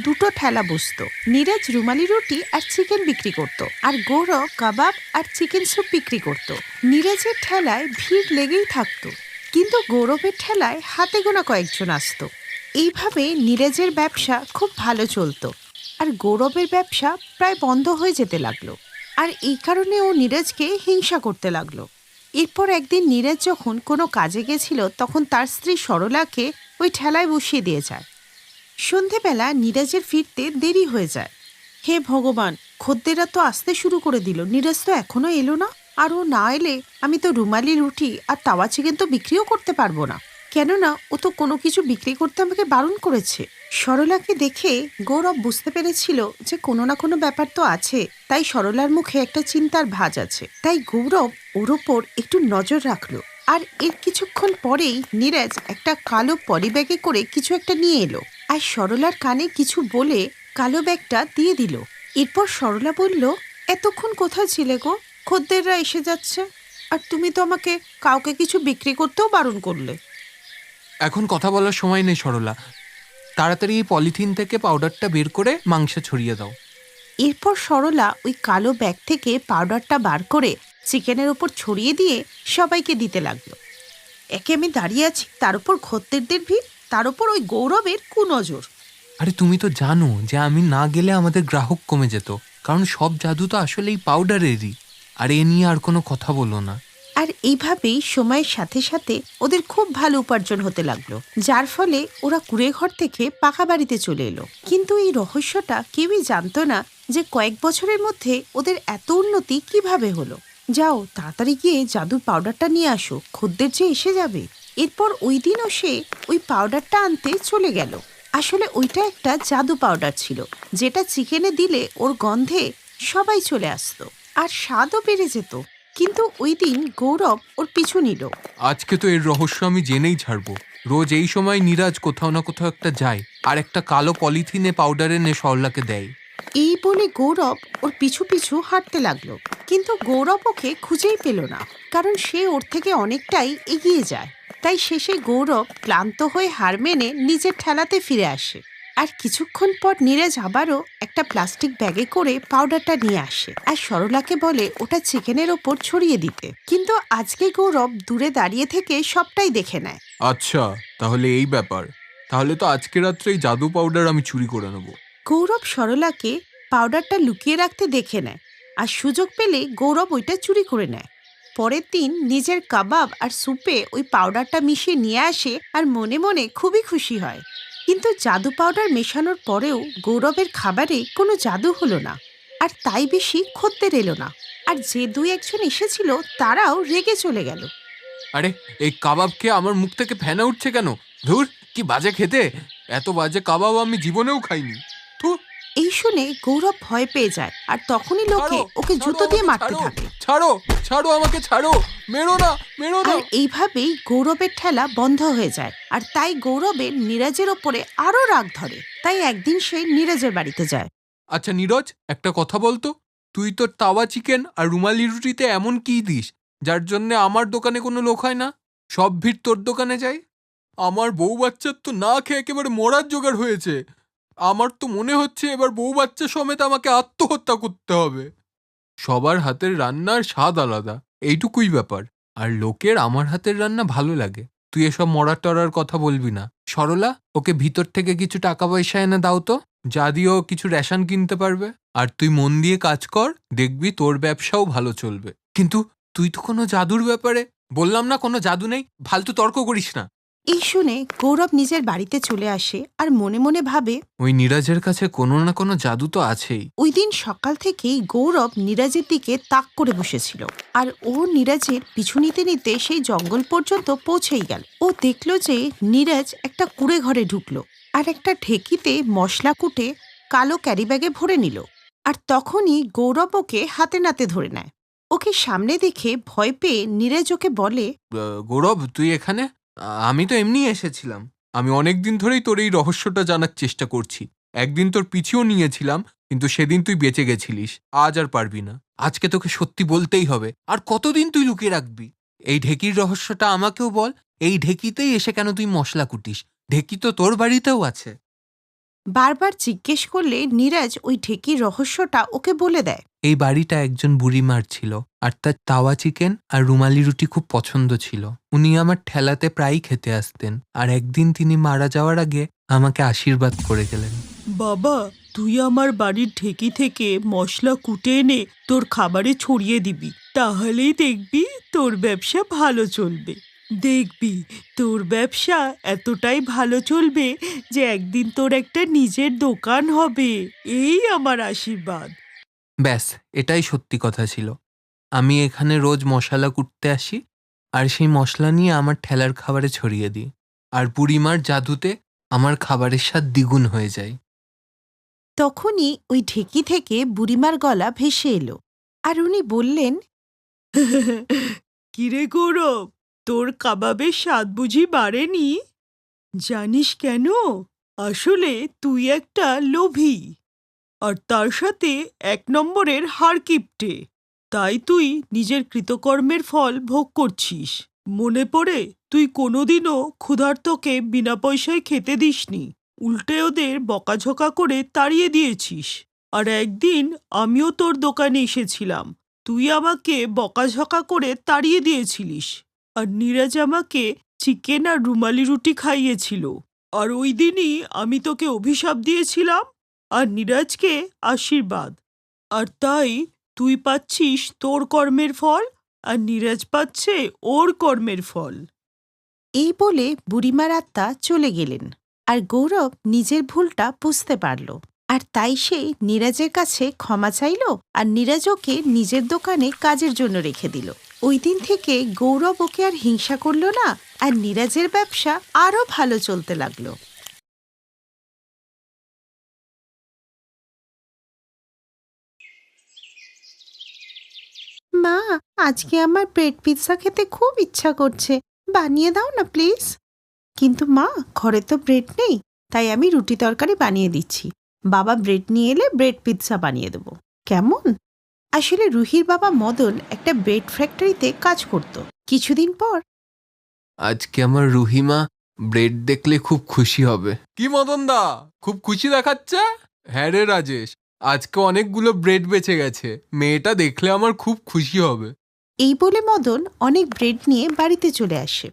দুটো ঠেলা বসতো। নীরজ রুমালি রুটি আর চিকেন বিক্রি করত, আর গৌরব কাবাব আর চিকেন স্যুপ বিক্রি করত। নীরজের ঠেলায় ভিড় লেগেই থাকতো, কিন্তু গৌরবের ঠেলায় হাতে গোনা কয়েকজন আসতো। এইভাবে নীরজের ব্যবসা খুব ভালো চলতো, আর গৌরবের ব্যবসা প্রায় বন্ধ হয়ে যেতে লাগলো। আর এই কারণে ও নীরজকে হিংসা করতে লাগলো। এরপর একদিন নীরজ যখন কোনো কাজে গেছিল, তখন তার স্ত্রী সরলাকে ওই ঠেলায় বসিয়ে দিয়ে যায়। সন্ধেবেলা নীরজের ফিরতে দেরি হয়ে যায়। হে ভগবান, খদ্দেররা তো আসতে শুরু করে দিল, নীরজ তো এখনো এলো না। আর ও না এলে আমি তো রুমালি রুটি আর তাওয়া চিকেন তো বিক্রিও করতে পারবো না, কেননা ও তো কোনো কিছু বিক্রি করতে আমাকে বারণ করেছে। সরলাকে দেখে গৌরব বুঝতে পেরেছিল যে কোনো না কোনো ব্যাপার তো আছে, তাই সরলার মুখে একটা চিন্তার ভাঁজ আছে। তাই গৌরব ওর ওপর একটু নজর রাখলো। আর এর কিছুক্ষণ পরেই নীরজ একটা কালো পলিব্যাগে করে কিছু একটা নিয়ে এলো, আর সরলার কানে কিছু বলে কালো ব্যাগটা দিয়ে দিল। এরপর সরলা বলল, এতক্ষণ কোথায় ছিলে গো? খদ্দেররা এসে যাচ্ছে, আর তুমি তো আমাকে কাউকে কিছু বিক্রি করতেও বারণ করলে। এখন কথা বলার সময় নেই সরলা, তাড়াতাড়ি এই পলিথিন থেকে পাউডারটা বের করে মাংসে ছড়িয়ে দাও। এরপর সরলা ওই কালো ব্যাগ থেকে পাউডারটা বার করে চিকেনের ওপর ছড়িয়ে দিয়ে সবাইকে দিতে লাগলো। একে আমি দাঁড়িয়ে আছি, তার উপর খদ্দেরদের ভিড়, তার উপর ওই গৌরবের কুনজর। আরে তুমি তো জানো যে আমি না গেলে আমাদের গ্রাহক কমে যেত, কারণ সব জাদু তো আসলে এই পাউডারেরই। আর এ নিয়ে আর কোনো কথা বলো না। আর এইভাবেই সময়ের সাথে সাথে ওদের খুব ভালো উপার্জন হতে লাগলো, যার ফলে ওরা কুঁড়ে ঘর থেকে পাকা বাড়িতে চলে এলো। কিন্তু এই রহস্যটা কেউই জানতো না যে কয়েক বছরের মধ্যে ওদের এত উন্নতি কিভাবে হলো। যাও তাড়াতাড়ি গিয়ে জাদুর পাউডারটা নিয়ে আসো, খদ্দের যে এসে যাবে। এরপর ওই দিনও সে ওই পাউডারটা আনতে চলে গেল। আসলে ওইটা একটা জাদু পাউডার ছিল, যেটা চিকেনে দিলে ওর গন্ধে সবাই চলে আসতো, আর স্বাদও বেড়ে যেত। কিন্তু ওই দিন গৌরব ওর পিছু নিল। আজকে তো এর রহস্য আমি জেনেই ছাড়বো। রোজ এই সময় নীরাজ কোথাও না কোথাও একটা যায়, আর একটা কালো পলিথিনে পাউডার এনে সরলাকে দেয়। এই বলে গৌরব ওর পিছু পিছু হাঁটতে লাগলো, কিন্তু গৌরব ওকে খুঁজেই পেল না, কারণ সে ওর থেকে অনেকটাই এগিয়ে যায়। তাই শেষে গৌরব ক্লান্ত হয়ে হার মেনে নিজের ঠেলাতে ফিরে আসে। আর কিছুক্ষণ পর নীরজ আবারও একটা প্লাস্টিক ব্যাগে করে পাউডারটা নিয়ে আসে, আর সরলাকে বলে ওটা চিকেনের ওপর ছড়িয়ে দিতে। কিন্তু আজকে গৌরব দূরে দাঁড়িয়ে থেকে সবটাই দেখে নেয়। আচ্ছা, তাহলে এই ব্যাপার। তাহলে তো আজকে রাত্রে এই জাদু পাউডার আমি চুরি করে নেব। গৌরব সরলাকে পাউডারটা লুকিয়ে রাখতে দেখে নেয়, আর সুযোগ পেলে গৌরব ওইটা চুরি করে নেয়। পরের দিন নিজের কাবাব আর স্যুপে ওই পাউডারটা মিশিয়ে নিয়ে আসে, আর মনে মনে খুবই খুশি হয়। কিন্তু জাদু পাউডার মেশানোর পরেও গৌরবের খাবারে কোনো জাদু হলো না, আর তাই বেশি খদ্দের এলো না। আর যে দুই একজন এসেছিল তারাও রেগে চলে গেল। আরে, এই কাবাব খেয়ে আমার মুখ থেকে ফেনা উঠছে কেন? ধুর, কি বাজে খেতে! এত বাজে কাবাব আমি জীবনেও খাইনি। থু। এই শুনে গৌরব ভয় পেয়ে যায়, আর তখনই লোকে ওকে জুতো দিয়ে মারতে থাকে। ছাড়ো, ছাড়ো আমাকে, ছাড়ো! মেরো না, মেরো না! আর এইভাবেই গৌরবের ঠেলা বন্ধ হয়ে যায়, আর তাই গৌরবের নীরজের ওপরে আরো রাগ ধরে। তাই একদিন সে নীরজের বাড়িতে যায়। আচ্ছা নীরজ, একটা কথা বলতো, তুই তোর তাওয়া চিকেন আর রুমালি রুটিতে এমন কি দিস যার জন্য আমার দোকানে কোনো লোক হয় না? সব ভিড় তোর দোকানে যায়। আমার বউ বাচ্চার তো না খেয়ে একেবারে মরার জোগাড় হয়েছে। আমার তো মনে হচ্ছে এবার বউ বাচ্চা সমেত আমাকে আত্মহত্যা করতে হবে। সবার হাতের রান্নার স্বাদ আলাদা, এইটুকুই ব্যাপার। আর লোকের আমার হাতের রান্না ভালো লাগে। তুই এসব মরার টরার কথা বলবি না। সরলা, ওকে ভিতর থেকে কিছু টাকা পয়সা এনে দাও তো, যা দিয়ে ও কিছু রেশন কিনতে পারবে। আর তুই মন দিয়ে কাজ কর, দেখবি তোর ব্যবসাও ভালো চলবে। কিন্তু তুই তো কোনো জাদুর ব্যাপারে বললাম না, কোনো জাদু নেই, ফালতু তর্ক করিস না। এই শুনে গৌরব নিজের বাড়িতে চলে আসে, আর মনে মনে ভাবে ওই নীরাজের কাছে কোনো না কোনো জাদু তো আছেই। ওই দিন সকাল থেকেই গৌরব নীরজের দিকে তাক করে বসেছিল, আর ও নীরজের পিছু নিতে নিতে সেই জঙ্গল পর্যন্ত পৌঁছেই গেল। ও দেখল যে নীরজ একটা কুঁড়ে ঘরে ঢুকলো, আর একটা ঢেকিতে মশলা কুটে কালো ক্যারিব্যাগে ভরে নিল। আর তখনই গৌরব ওকে হাতে নাতে ধরে নেয়। ওকে সামনে দেখে ভয় পেয়ে নীরজ ওকে বলে, গৌরব, তুই এখানে? আমি তো এমনি এসেছিলাম। আমি অনেক দিন ধরেই তোর এই রহস্যটা জানার চেষ্টা করছি। একদিন তোর পিছিয়েও নিয়েছিলাম, কিন্তু সেদিন তুই বেঁচে গেছিলিস। আজ আর পারবি না। আজকে তোকে সত্যি বলতেই হবে। আর কতদিন তুই লুকিয়ে রাখবি? এই ঢেকির রহস্যটা আমাকেও বল। এই ঢেকিতেই এসে কেন তুই মশলা কুটিস? ঢেকি তো তোর বাড়িতেও আছে। বারবার জিজ্ঞেস করলে নীরজ ওই ঢেকির রহস্যটা ওকে বলে দেয়। এই বাড়িটা একজন বুড়িমার ছিল, আর তার তাওয়া চিকেন আর রুমালি রুটি খুব পছন্দ ছিল। উনি আমার ঠেলাতে প্রায়ই খেতে আসতেন, আর একদিন তিনি মারা যাওয়ার আগে আমাকে আশীর্বাদ করে গেলেন। বাবা, তুই আমার বাড়ির ঢেকি থেকে মশলা কুটে এনে তোর খাবারে ছড়িয়ে দিবি, তাহলেই দেখবি তোর ব্যবসা ভালো চলবে। দেখবি তোর ব্যবসা এতটাই ভালো চলবে যে একদিন তোর একটা নিজের দোকান হবে। এই আমার আশীর্বাদ। ব্যাস, এটাই সত্যি কথা ছিল। আমি এখানে রোজ মশলা কুটতে আসি, আর সেই মশলা নিয়ে আমার ঠেলার খাবারে ছড়িয়ে দিই, আর বুড়িমার জাদুতে আমার খাবারের স্বাদ দ্বিগুণ হয়ে যায়। তখনই ওই ঢেকি থেকে বুড়িমার গলা ভেসে এলো, আর উনি বললেন, কিরে গৌরব, তোর কাবাবের স্বাদ বুঝি বাড়েনি? জানিস কেন? আসলে তুই একটা লোভী, আর তার সাথে ১ নম্বরের হাড়কিপ্টে। তাই তুই নিজের কৃতকর্মের ফল ভোগ করছিস। মনে পড়ে তুই কোনোদিনও ক্ষুধার্তকে বিনা পয়সায় খেতে দিসনি, উল্টে ওদের বকাঝকা করে তাড়িয়ে দিয়েছিস। আর একদিন আমিও তোর দোকানে এসেছিলাম, তুই আমাকে বকাঝকা করে তাড়িয়ে দিয়েছিলিস, আর নীরজ আমাকে চিকেন আর রুমালি রুটি খাইয়েছিল। আর ওই দিনই আমি তোকে অভিশাপ দিয়েছিলাম, আর নীরজকে আশীর্বাদ। আর তাই তুই পাচ্ছিস তোর কর্মের ফল, আর নীরজ পাচ্ছে ওর কর্মের ফল। এই বলে বুড়িমার আত্মা চলে গেলেন, আর গৌরব নিজের ভুলটা বুঝতে পারল। আর তাই সে নীরজের কাছে ক্ষমা চাইল, আর নীরজ ওকে নিজের দোকানে কাজের জন্য রেখে দিল। ওই দিন থেকে গৌরব ওকে আর হিংসা করল না, আর নীরজের ব্যবসা আরও ভালো চলতে লাগলো। মা, আজকে আমার ব্রেড পিৎজা খেতে খুব ইচ্ছা করছে, বানিয়ে দাও না প্লিজ। কিন্তু মা, ঘরে তো ব্রেড নেই, তাই আমি রুটি তরকারি বানিয়ে দিচ্ছি। বাবা ব্রেড নিয়ে এলে ব্রেড পিৎজা বানিয়ে দেবো, কেমন? আসলে রুহির বাবা মদন একটা ব্রেড ফ্যাক্টরিতে কাজ করত। কিছুদিন পর আজকে আমার রুহিমা ব্রেড দেখলে খুব খুশি হবে। কি মদন দা, খুব খুশি দেখাচ্ছে? হ্যাঁ রে রাজেশ, আজকে অনেকগুলো ব্রেড বেঁচে গেছে, মেয়েটা দেখলে আমার খুব খুশি হবে। এই বলে মদন অনেক ব্রেড নিয়ে বাড়িতে চলে আসে।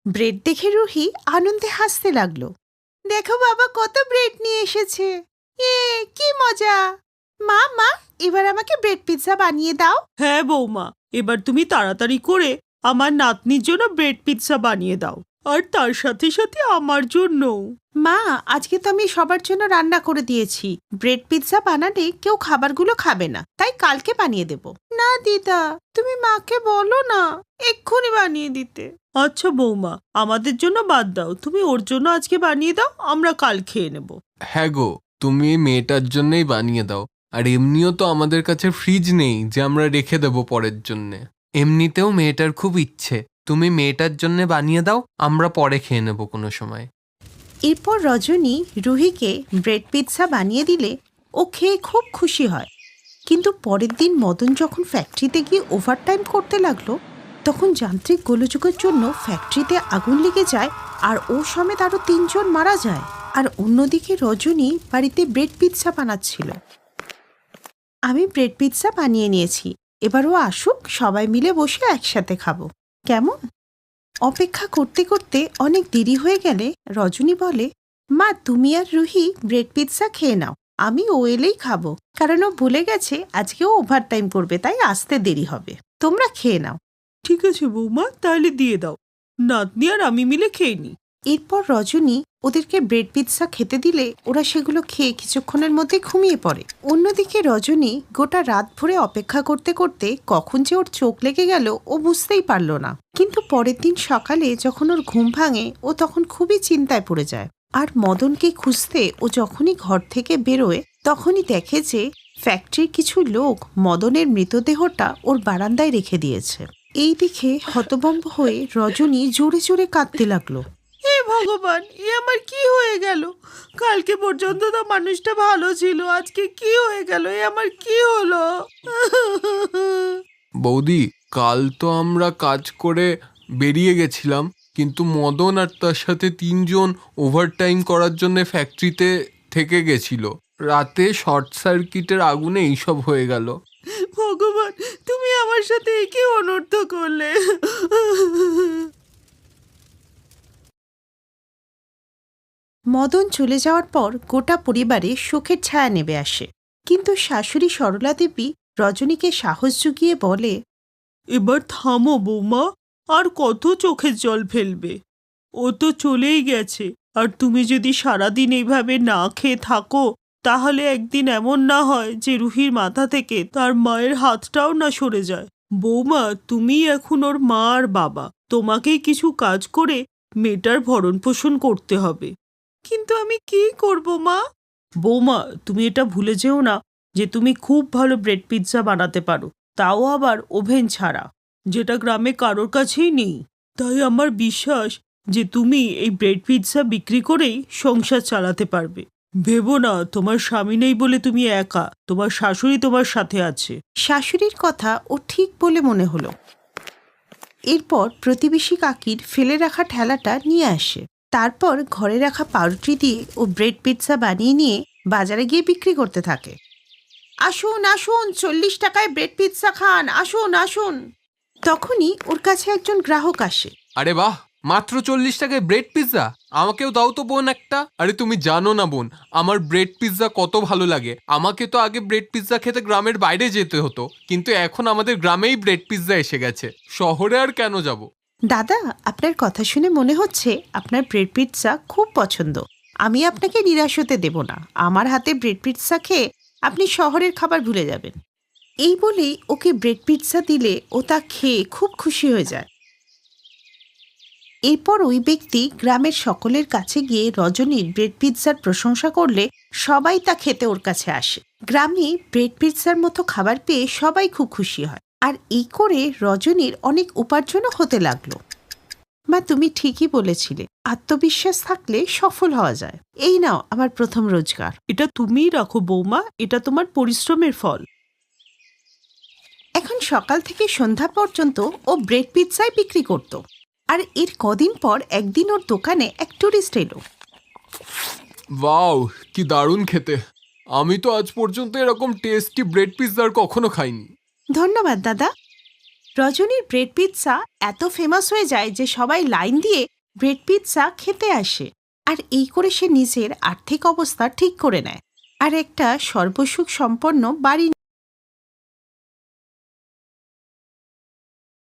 ব্রেড দেখে রুহি আনন্দে হাসতে লাগলো। দেখো বাবা, কত ব্রেড নিয়ে এসেছে, কি মজা! মা মা, এবার আমাকে ব্রেড পিৎজা বানিয়ে দাও। হ্যাঁ বৌমা, এবার তুমি তাড়াতাড়ি করে আমার নাতনির জন্য ব্রেড পিৎজা বানিয়ে দাও, আর তার সাথে সাথে আমার জন্যও। মা, আজকে তো আমি সবার জন্য রান্না করে দিয়েছি। ব্রেড পিৎজা বানালে কেউ খাবারগুলো খাবে না, তাই কালকে বানিয়ে দেব। না দিদা, তুমি মাকে বলো না এক্ষুনি বানিয়ে দিতে। আচ্ছা বৌমা, আমাদের জন্য বাদ দাও, তুমি ওর জন্য আজকে বানিয়ে দাও, আমরা কাল খেয়ে নেব। হ্যাঁ গো, তুমি এই মেয়েটার জন্যই বানিয়ে দাও। আর এমনিও তো আমাদের কাছে ফ্রিজ নেই যে আমরা রেখে দেবো পরের জন্যে। এমনিতেও মেয়েটার খুব ইচ্ছে, তুমি মেয়েটার জন্য বানিয়ে দাও, আমরা পরে খেয়ে নেবো কোনো সময়। এরপর রজনী রুহিকে ব্রেড পিৎজা বানিয়ে দিলে ও খেয়ে খুব খুশি হয়। কিন্তু পরের দিন মদন যখন ফ্যাক্টরিতে গিয়ে ওভারটাইম করতে লাগলো, তখন যান্ত্রিক গোলযোগের জন্য ফ্যাক্টরিতে আগুন লেগে যায়, আর ও সমেত আরও ৩ জন মারা যায়। আর অন্যদিকে রজনী বাড়িতে ব্রেড পিৎজা বানাচ্ছিল। আমি ব্রেড পিৎজা বানিয়ে নিয়েছি, এবার ও আসুক, সবাই মিলে বসে একসাথে খাবো, কেমন? অপেক্ষা করতে করতে অনেক দেরি হয়ে গেলে রজনী বলে, মা তুমি আর রুহি ব্রেড পিৎজা খেয়ে নাও, আমি ও এলেই খাবো, কারণ ও ভুলে গেছে আজকে ও ওভারটাইম করবে, তাই আসতে দেরি হবে। তোমরা খেয়ে নাও। ঠিক আছে বৌমা, তাহলে দিয়ে দাও, নাতনি আর আমি মিলে খেয়ে নিই। এরপর রজনী ওদেরকে ব্রেড পিৎজা খেতে দিলে ওরা সেগুলো খেয়ে কিছুক্ষণের মধ্যে ঘুমিয়ে পড়ে। অন্যদিকে রজনী গোটা রাত ভরে অপেক্ষা করতে করতে কখন যে ওর চোখ লেগে গেল ও বুঝতেই পারল না। কিন্তু পরের দিন সকালে যখন ওর ঘুম ভাঙে, ও তখন খুবই চিন্তায় পড়ে যায়। আর মদনকে খুঁজতে ও যখনই ঘর থেকে বেরোয়, তখনই দেখে যে ফ্যাক্টরির কিছু লোক মদনের মৃতদেহটা ওর বারান্দায় রেখে দিয়েছে। এই দেখে হতভম্ব হয়ে রজনী জোরে জোরে কাঁদতে লাগলো। হে ভগবান, এ আমার কি হয়ে গেল? কালকে পর্যন্ত তো মানুষটা ভালো ছিল, আজকে কি হয়ে গেল? এ আমার কি হলো? বৌদি, কাল তো আমরা কাজ করে বেরিয়ে গেছিলাম, কিন্তু মদন আর তার সাথে 3 জন ওভারটাইম করার জন্য ফ্যাক্টরিতে থেকে গেছিল। রাতে শর্ট সার্কিটের আগুনে এইসব হয়ে গেল। ভগবান, তুমি আমার সাথে এ কি অনর্থ করলে। মদন চলে যাওয়ার পর গোটা পরিবারে শোকের ছায়া নেমে আসে। কিন্তু শাশুড়ি সরলা দেবী রজনীকে সাহস জুগিয়ে বলে, এবার থামো বৌমা, আর কত চোখের জল ফেলবে? ও তো চলেই গেছে, আর তুমি যদি সারাদিন এইভাবে না খেয়ে থাকো তাহলে একদিন এমন না হয় যে রুহির মাথা থেকে তার মায়ের হাতটাও না সরে যায়। বৌমা, তুমি এখন ওর মা আর বাবা, তোমাকেই কিছু কাজ করে মেয়েটার ভরণ পোষণ করতে হবে। কিন্তু আমি কি করব মা? বৌমা, তুমি এটা ভুলে যেও না যে তুমি খুব ভালো ব্রেড পিৎজা বানাতে পারো, তাও আবার ওভেন ছাড়া, যেটা গ্রামে কারোর কাছেই নেই। তাই আমার বিশ্বাস যে তুমি এই ব্রেড পিৎজা বিক্রি করেই সংসার চালাতে পারবে। ভেবো না তোমার স্বামী নেই বলে তুমি একা, তোমার শাশুড়ি তোমার সাথে আছে। শাশুড়ির কথা ও ঠিক বলে মনে হলো। এরপর প্রতিবেশী কাকির ফেলে রাখা ঠেলাটা নিয়ে আসে। তারপর ঘরে রাখা পাউরুটি দিয়ে ও ব্রেড পিৎজা বানিয়ে নিয়ে বাজারে গিয়ে বিক্রি করতে থাকে। আসুন আসুন, 40 টাকায় ব্রেড পিৎজা খান, আসুন আসুন। তখনই ওর কাছে একজন গ্রাহক আসে। আরে বাহ, মাত্র 40 টাকায় ব্রেড পিৎজা! আমাকেও দাও তো বোন একটা। আরে তুমি জানো না বোন, আমার ব্রেড পিৎজা কত ভালো লাগে। আমাকে তো আগে ব্রেড পিৎজা খেতে গ্রামের বাইরে যেতে হতো, কিন্তু এখন আমাদের গ্রামেই ব্রেড পিৎজা এসে গেছে। শহরে আর কেন যাব? দাদা, আপনার কথা শুনে মনে হচ্ছে আপনার ব্রেড পিৎজা খুব পছন্দ। আমি আপনাকে নিরাশ হতে দেব না। আমার হাতে ব্রেড পিৎজা খেয়ে আপনি শহরের খাবার ভুলে যাবেন। এই বলেই ওকে ব্রেড পিৎজা দিলে ও তা খেয়ে খুব খুশি হয়ে যায়। এরপর ওই ব্যক্তি গ্রামের সকলের কাছে গিয়ে রজনীর ব্রেড পিৎজার প্রশংসা করলে সবাই তা খেতে ওর কাছে আসে। গ্রামে ব্রেড পিৎজার মতো খাবার পেয়ে সবাই খুব খুশি হয়। আর এই করে রজনীর অনেক উপার্জনও হতে লাগলো। মা, তুমি ঠিকই বলেছিলে, আত্মবিশ্বাস থাকলে সফল হওয়া যায়। এই নাও আমার প্রথম রোজগার। এটা তুমিই রাখো বৌমা, এটা তোমার পরিশ্রমের ফল। এখন সকাল থেকে সন্ধ্যা পর্যন্ত ও ব্রেড পিৎজাই বিক্রি করত। আর এর কদিন পর একদিন ওর দোকানে এক টুরিস্ট এলো। ওয়াও, কি দারুণ খেতে! আমি তো আজ পর্যন্ত এরকম টেস্টি ব্রেড পিৎজা কখনো খাইনি। ধন্যবাদ দাদা। রজনীর ব্রেড পিৎজা এত ফেমাস হয়ে যায় যে সবাই লাইন দিয়ে ব্রেড পিৎজা খেতে আসে। আর এই করে সে নিজের আর্থিক অবস্থা ঠিক করে নেয় আর একটা সর্বসুখ সম্পন্ন বাড়ি